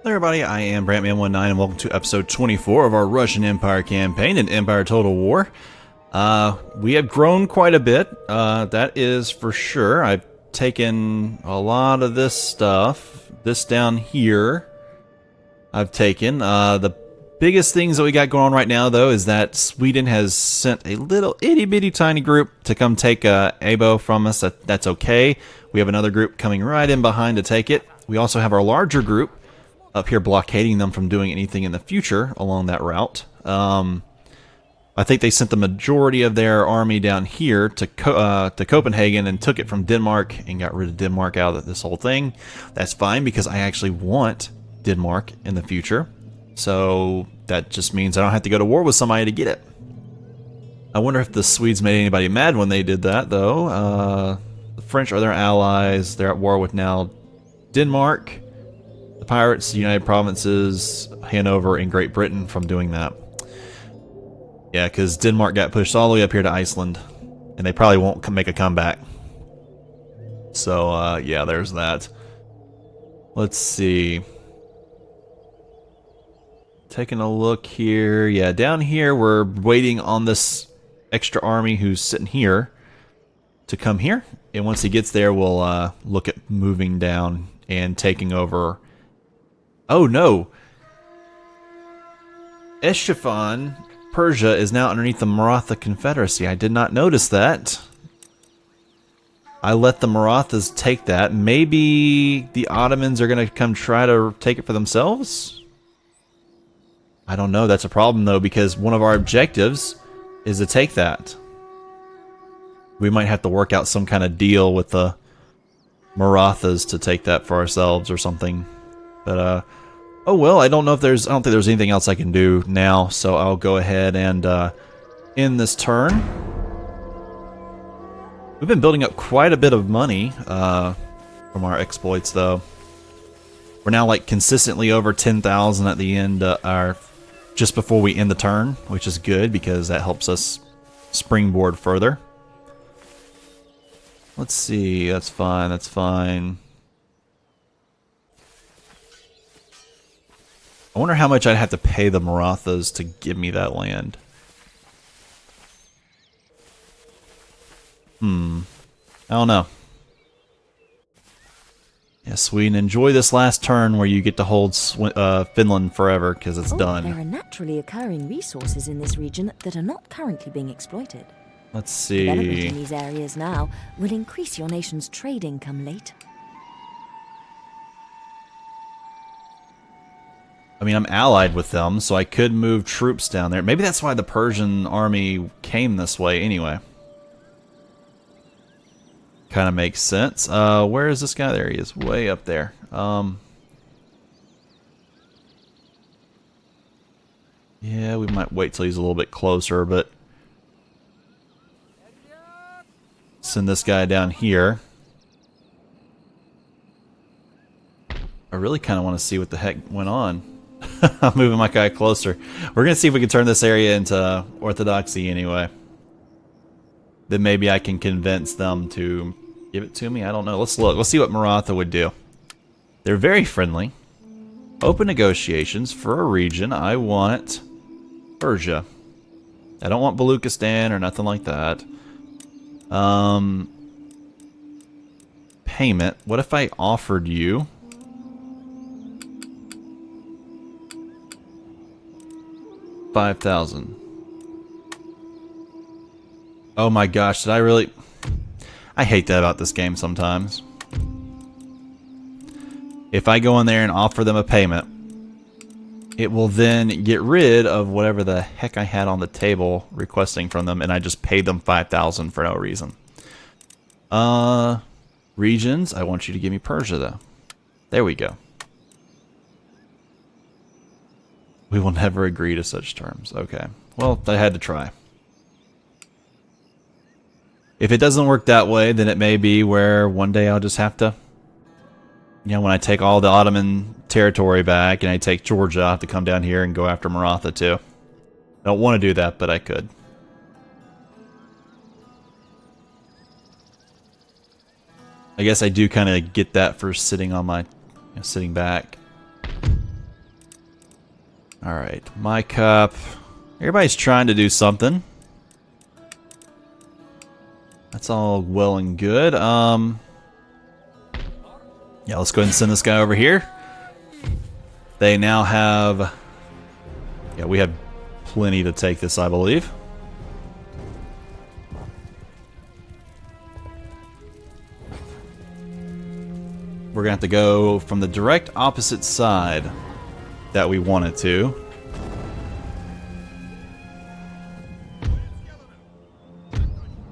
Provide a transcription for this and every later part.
Hello everybody, I am Brantman19 and welcome to episode 24 of our Russian Empire campaign in Empire Total War. We have grown quite a bit, that is for sure. I've taken a lot of this stuff. This down here I've taken. The biggest things that we got going on right now though is that Sweden has sent a little itty bitty tiny group to come take Abo from us. That's okay. We have another group coming right in behind to take it. We also have our larger group up here blockading them from doing anything in the future along that route. I think they sent the majority of their army down here to Copenhagen and took it from Denmark and got rid of Denmark out of this whole thing. That's fine because I actually want Denmark in the future. So that just means I don't have to go to war with somebody to get it. I wonder if the Swedes made anybody mad when they did that, though. The French are their allies. They're at war with now Denmark, the Pirates, the United Provinces, Hanover, and Great Britain from doing that. Yeah, because Denmark got pushed all the way up here to Iceland, and they probably won't make a comeback. So, yeah, there's that. Let's see. Taking a look here. Yeah, down here we're waiting on this extra army who's sitting here to come here. And once he gets there, we'll look at moving down and taking over. Oh no! Eshtafan, Persia, is now underneath the Maratha Confederacy. I did not notice that. I let the Marathas take that. Maybe the Ottomans are going to come try to take it for themselves? I don't know. That's a problem though, because one of our objectives is to take that. We might have to work out some kind of deal with the Marathas to take that for ourselves or something. But, oh well, I don't think there's anything else I can do now, so I'll go ahead and end this turn. We've been building up quite a bit of money from our exploits, though. We're now like consistently over 10,000 at the end, just before we end the turn, which is good because that helps us springboard further. Let's see, that's fine, that's fine. I wonder how much I'd have to pay the Marathas to give me that land. I don't know. Yeah, Sweden, enjoy this last turn where you get to hold Finland forever, because it's done. There are naturally occurring resources in this region that are not currently being exploited. Let's see. Development in these areas now will increase your nation's trade income later. I mean, I'm allied with them, so I could move troops down there. Maybe that's why the Persian army came this way anyway. Kind of makes sense. Where is this guy? There he is, way up there. Yeah, we might wait till he's a little bit closer, but send this guy down here. I really kind of want to see what the heck went on. I'm moving my guy closer. We're going to see if we can turn this area into Orthodoxy anyway. Then maybe I can convince them to give it to me. I don't know. Let's look. Let's see what Maratha would do. They're very friendly. Open negotiations for a region. I want Persia. I don't want Baluchistan or nothing like that. Payment. What if I offered you 5,000? Oh my gosh, did I really... I hate that about this game sometimes. If I go in there and offer them a payment, it will then get rid of whatever the heck I had on the table requesting from them, and I just paid them 5,000 for no reason. Regions, I want you to give me Persia though. There we go. We will never agree to such terms. Okay. Well, I had to try. If it doesn't work that way, then it may be where one day I'll just have to, you know, when I take all the Ottoman territory back and I take Georgia, I'll have to come down here and go after Maratha too. I don't want to do that, but I could. I guess I do kind of get that for sitting on my, sitting back. Alright, my cup. Everybody's trying to do something. That's all well and good. Yeah, let's go ahead and send this guy over here. They now have... Yeah, we have plenty to take this, I believe. We're going to have to go from the direct opposite side that we wanted to.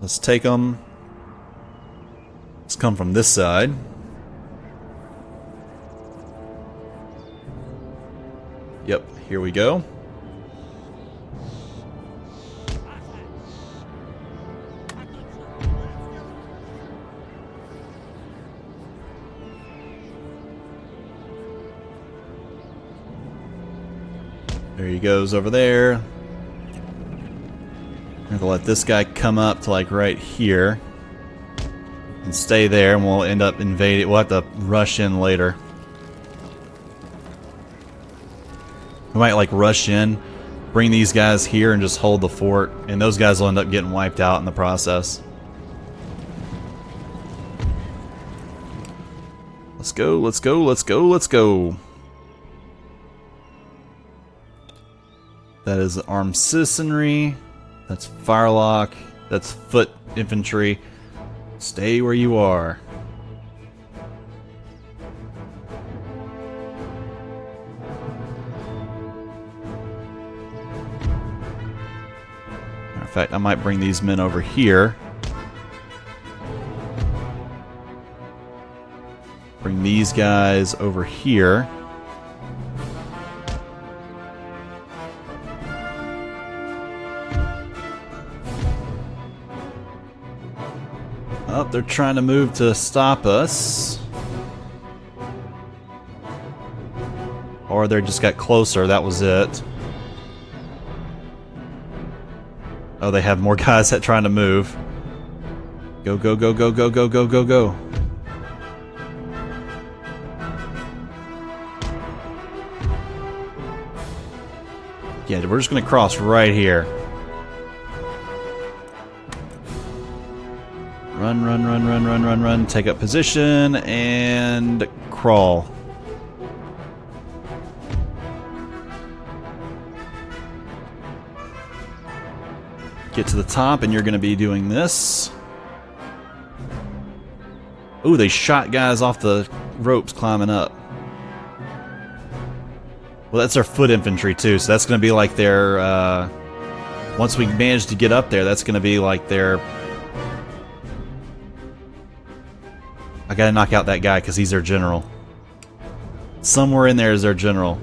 Let's take them. Let's come from this side. Yep, here we go. There he goes over there. I'm going to let this guy come up to like right here and stay there, and we'll end up invading. We'll have to rush in later. We might like rush in, bring these guys here, and just hold the fort, and those guys will end up getting wiped out in the process. Let's go, let's go, let's go, let's go. That is armed citizenry. That's firelock. That's foot infantry. Stay where you are. Matter of fact, I might bring these men over here. Bring these guys over here. Oh, they're trying to move to stop us. Or they just got closer, that was it. Oh, they have more guys that trying to move. Go, go, go, go, go, go, go, go, go. Yeah, we're just gonna cross right here. Run, run, run, run, run, run, run. Take up position and crawl. Get to the top, and you're going to be doing this. Ooh, they shot guys off the ropes climbing up. Well, that's their foot infantry, too, so that's going to be like their... once we manage to get up there, that's going to be like their... I gotta knock out that guy because he's their general. Somewhere in there is their general.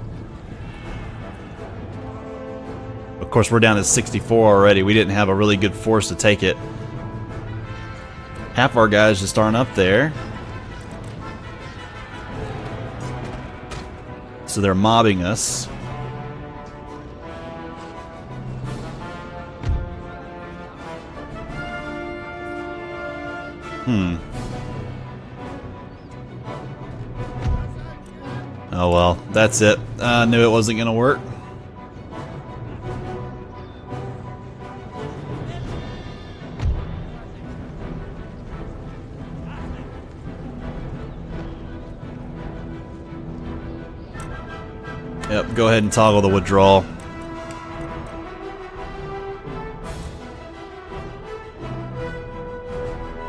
Of course, we're down at 64 already. We didn't have a really good force to take it. Half our guys just aren't up there. So they're mobbing us. Oh well, that's it. I knew it wasn't gonna work. Yep, go ahead and toggle the withdrawal.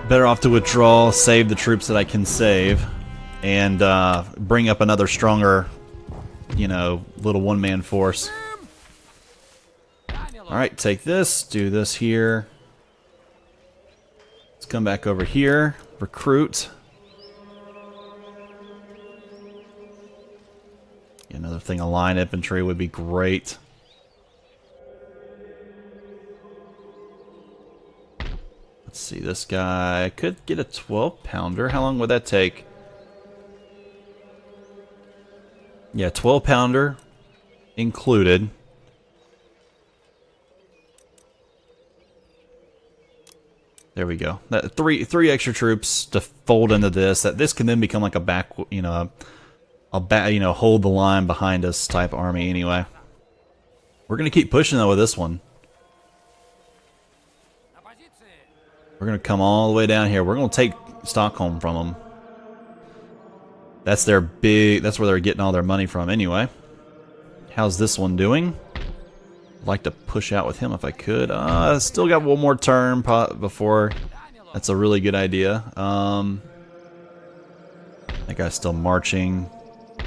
Better off to withdraw, save the troops that I can save, and bring up another stronger, you know, little one-man force. Alright, take this, do this here. Let's come back over here, recruit. Another thing, a line infantry would be great. Let's see, this guy, I could get a 12-pounder. How long would that take? Yeah, 12-pounder included. There we go. That three extra troops to fold into this. That this can then become like a back, you know, hold the line behind us type army anyway. We're going to keep pushing, though, with this one. We're going to come all the way down here. We're going to take Stockholm from them. That's their big... That's where they're getting all their money from anyway. How's this one doing? I'd like to push out with him if I could. Still got one more turn before... That's a really good idea. That guy's still marching.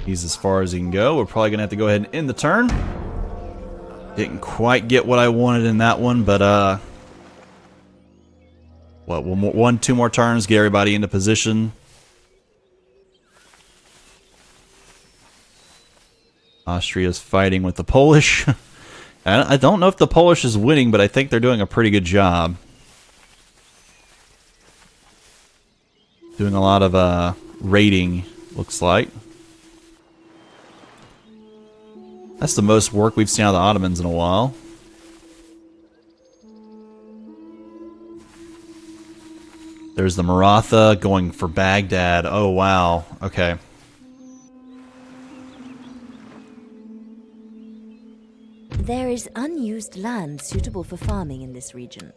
He's as far as he can go. We're probably going to have to go ahead and end the turn. Didn't quite get what I wanted in that one, but what, two more turns, get everybody into position. Austria's fighting with the Polish. I don't know if the Polish is winning, but I think they're doing a pretty good job. Doing a lot of raiding, looks like. That's the most work we've seen out of the Ottomans in a while. There's the Maratha going for Baghdad. Oh, wow. Okay. There is unused land suitable for farming in this region.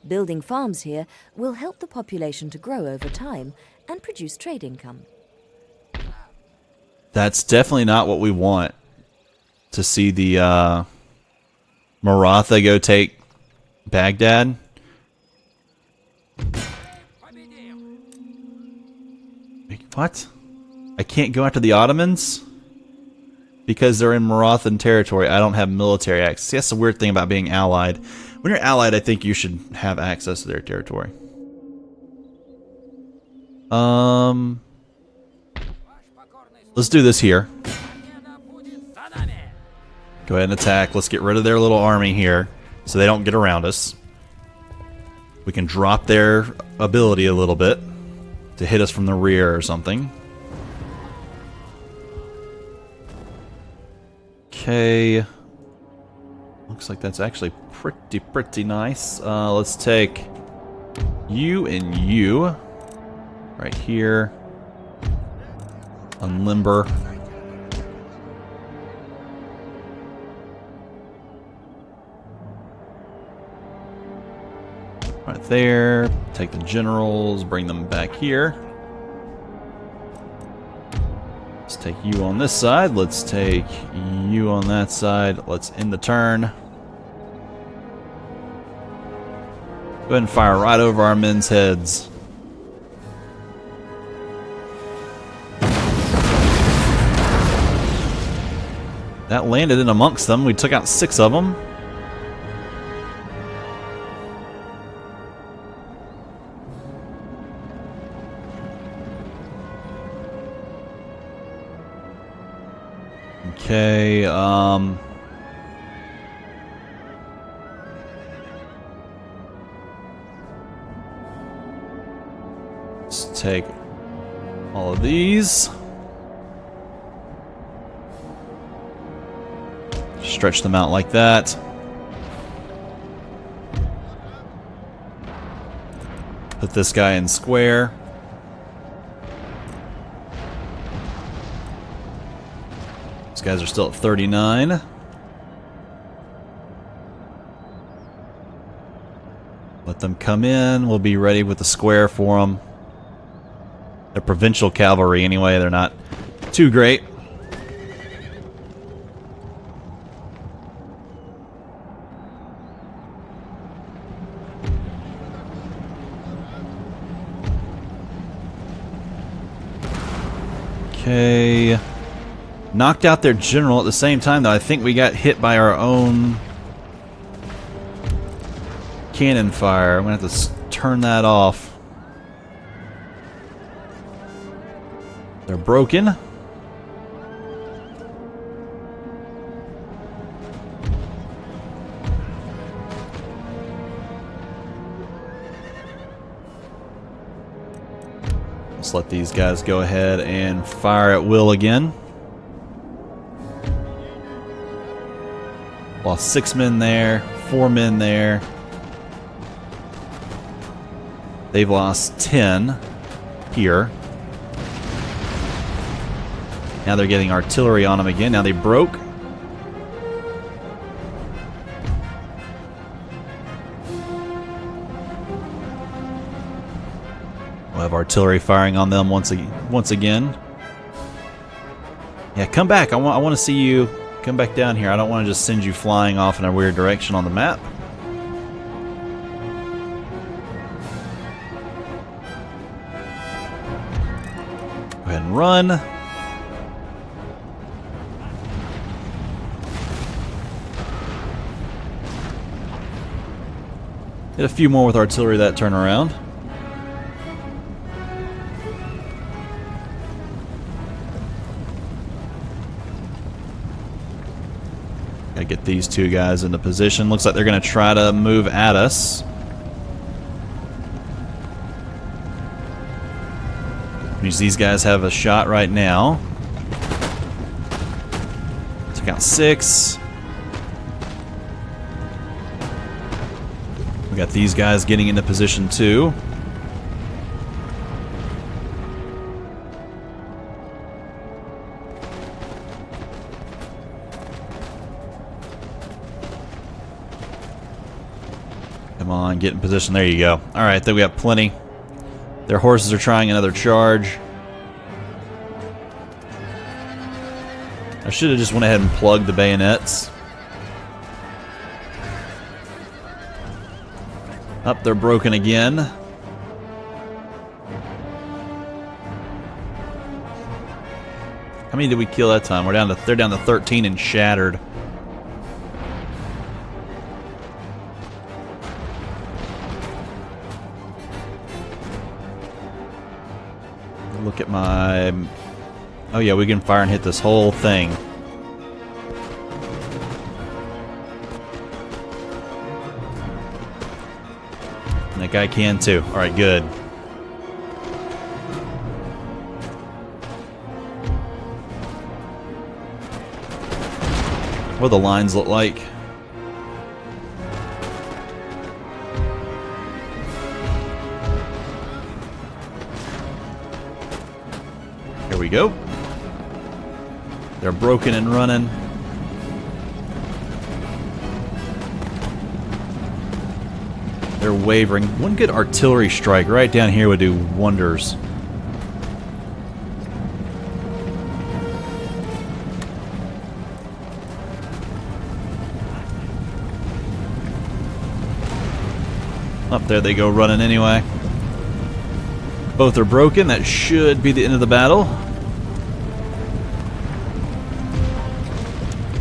Building farms here will help the population to grow over time and produce trade income. That's definitely not what we want. To see the Maratha go take Baghdad. What? I can't go after the Ottomans? Because they're in Marathan territory. I don't have military access. That's the weird thing about being allied. When you're allied, I think you should have access to their territory. Let's do this here. Go ahead and attack. Let's get rid of their little army here so they don't get around us. We can drop their ability a little bit to hit us from the rear or something. Okay. Looks like that's actually pretty nice. Let's take you and you right here. Unlimber. Right there. Take the generals, bring them back here. Let's take you on this side. Let's take you on that side. Let's end the turn. Go ahead and fire right over our men's heads. That landed in amongst them. We took out 6 of them. Okay, let's take all of these. Stretch them out like that. Put this guy in square. These guys are still at 39. Let them come in. We'll be ready with the square for them. They're provincial cavalry anyway. They're not too great. Okay. Knocked out their general at the same time, though. I think we got hit by our own cannon fire. I'm going to have to turn that off. They're broken. Let's let these guys go ahead and fire at will again. Lost 6 men there, 4 men there. They've lost 10 here. Now they're getting artillery on them again. Now they broke. Have artillery firing on them once again. Yeah, come back. I want to see you come back down here. I don't want to just send you flying off in a weird direction on the map. Go ahead and run. Hit a few more with artillery that turn around. Gotta get these two guys into position. Looks like they're gonna try to move at us. Means these guys have a shot right now. Took out 6. We got these guys getting into position too. Come on, get in position. There you go. Alright, then we got plenty. Their horses are trying another charge. I should have just went ahead and plugged the bayonets. Up, they're broken again. How many did we kill that time? They're down to 13 and shattered. Look at my... Oh yeah, we can fire and hit this whole thing. And that guy can too. Alright, good. What do the lines look like? Here we go. They're broken and running. They're wavering. One good artillery strike right down here would do wonders. Up there they go running anyway. Both are broken. That should be the end of the battle.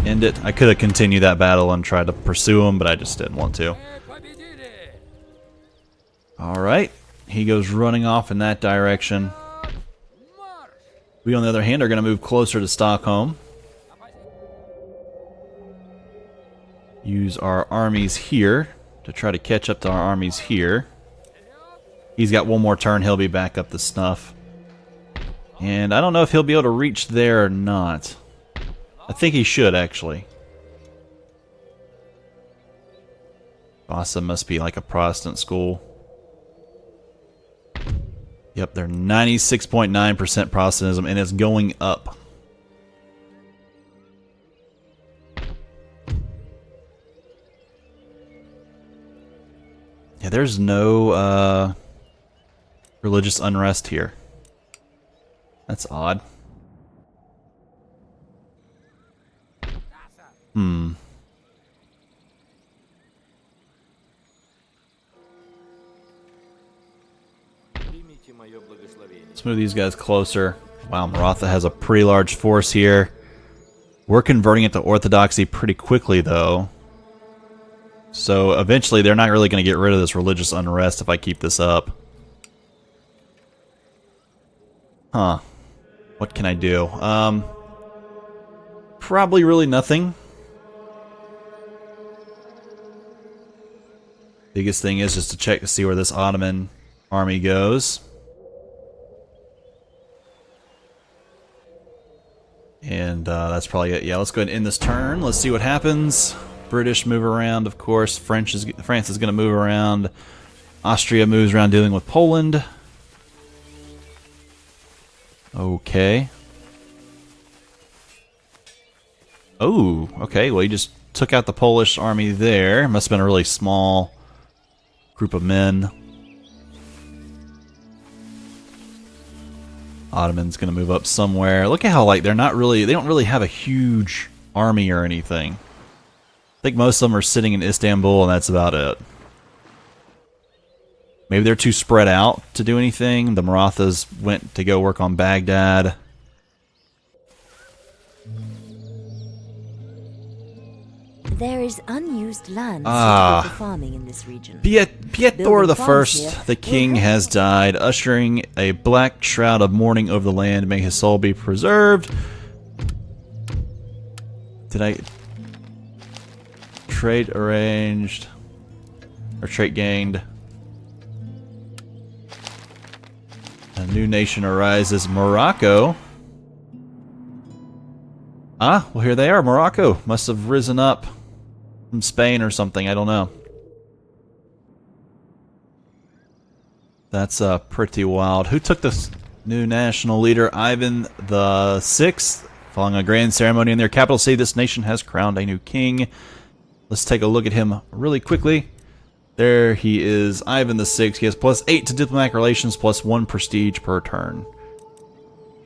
End it. I could have continued that battle and tried to pursue him, but I just didn't want to. Alright. He goes running off in that direction. We, on the other hand, are going to move closer to Stockholm. Use our armies here to try to catch up to our armies here. He's got one more turn, he'll be back up to snuff. And I don't know if he'll be able to reach there or not. I think he should, actually. Vasa must be like a Protestant school. Yep, they're 96.9% Protestantism, and it's going up. Yeah, there's no religious unrest here. That's odd. Let's move these guys closer. Wow, Maratha has a pretty large force here. We're converting it to Orthodoxy pretty quickly, though. So eventually they're not really going to get rid of this religious unrest if I keep this up. Huh. What can I do? Probably really nothing. Biggest thing is just to check to see where this Ottoman army goes. And that's probably it. Yeah, let's go ahead and end this turn. Let's see what happens. British move around, of course. France is going to move around. Austria moves around dealing with Poland. Okay. Oh, okay. Well, he just took out the Polish army there. Must have been a really small group of men. Ottoman's gonna move up somewhere. Look at how, like, they don't really have a huge army or anything. I think most of them are sitting in Istanbul, and that's about it. Maybe they're too spread out to do anything. The Marathas went to go work on Baghdad. There is unused land suitable for farming in this region. Pietro the First, the king, has died, ushering a black shroud of mourning over the land. May his soul be preserved. Did I... Trade arranged. Or trait gained. A new nation arises. Morocco. Ah, well here they are. Morocco must have risen up from Spain or something. I don't know. That's pretty wild. Who took this new national leader? Ivan the Sixth. Following a grand ceremony in their capital city, this nation has crowned a new king. Let's take a look at him really quickly. There he is, Ivan the Sixth. He has +8 to diplomatic relations, +1 prestige per turn.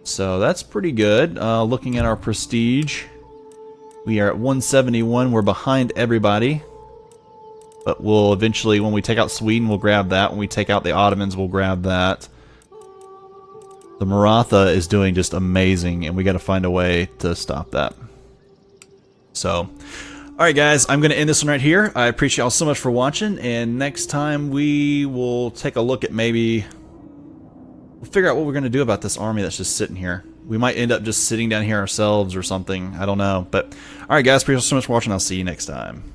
So that's pretty good. Looking at our prestige, we are at 171. We're behind everybody. But we'll eventually, when we take out Sweden, we'll grab that. When we take out the Ottomans, we'll grab that. The Maratha is doing just amazing, and we got to find a way to stop that. So, alright guys, I'm going to end this one right here. I appreciate y'all so much for watching, and next time we will take a look at maybe... We'll figure out what we're going to do about this army that's just sitting here. We might end up just sitting down here ourselves or something. I don't know. But, alright guys, appreciate you so much for watching. I'll see you next time.